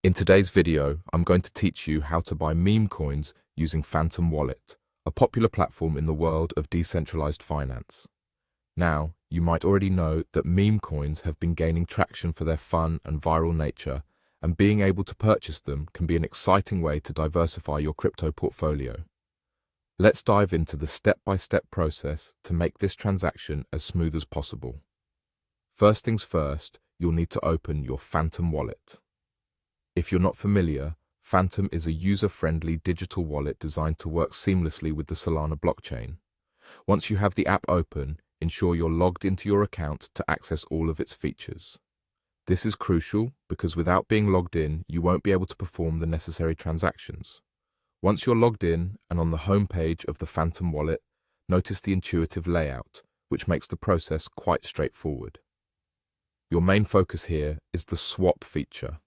In today's video, I'm going to teach you how to buy meme coins using Phantom Wallet, a popular platform in the world of decentralized finance. Now, you might already know that meme coins have been gaining traction for their fun and viral nature, and being able to purchase them can be an exciting way to diversify your crypto portfolio. Let's dive into the step-by-step process to make this transaction as smooth as possible. First things first, you'll need to open your Phantom Wallet. If you're not familiar, Phantom is a user-friendly digital wallet designed to work seamlessly with the Solana blockchain. Once you have the app open, ensure you're logged into your account to access all of its features. This is crucial because without being logged in, you won't be able to perform the necessary transactions. Once you're logged in and on the home page of the Phantom Wallet, notice the intuitive layout, which makes the process quite straightforward. Your main focus here is the swap feature.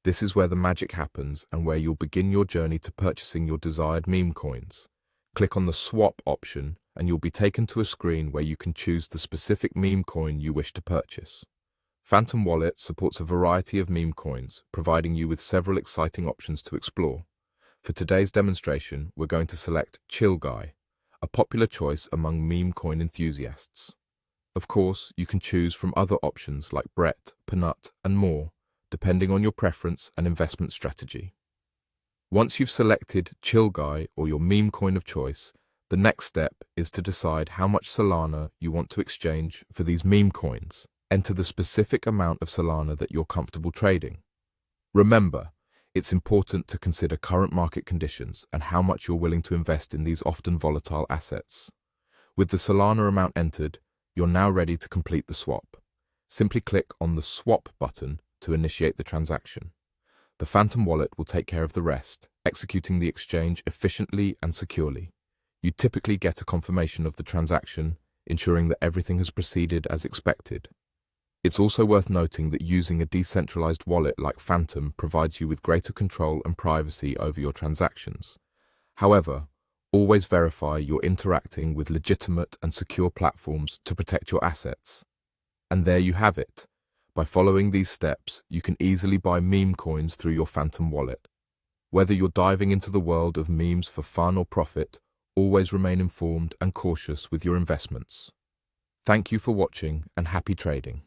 This is where the magic happens and where you'll begin your journey to purchasing your desired meme coins. Click on the swap option and you'll be taken to a screen where you can choose the specific meme coin you wish to purchase. Phantom Wallet supports a variety of meme coins, providing you with several exciting options to explore. For today's demonstration, we're going to select Chill Guy, a popular choice among meme coin enthusiasts. Of course, you can choose from other options like BRET, PNUT, and more, depending on your preference and investment strategy. Once you've selected Chill Guy or your meme coin of choice, the next step is to decide how much Solana you want to exchange for these meme coins. Enter the specific amount of Solana that you're comfortable trading. Remember, it's important to consider current market conditions and how much you're willing to invest in these often volatile assets. With the Solana amount entered, you're now ready to complete the swap. Simply click on the Swap button to initiate the transaction. The Phantom Wallet will take care of the rest, executing the exchange efficiently and securely. You typically get a confirmation of the transaction, ensuring that everything has proceeded as expected. It's also worth noting that using a decentralized wallet like Phantom provides you with greater control and privacy over your transactions. However, always verify you're interacting with legitimate and secure platforms to protect your assets. And there you have it. By following these steps, you can easily buy meme coins through your Phantom Wallet. Whether you're diving into the world of memes for fun or profit, always remain informed and cautious with your investments. Thank you for watching and happy trading.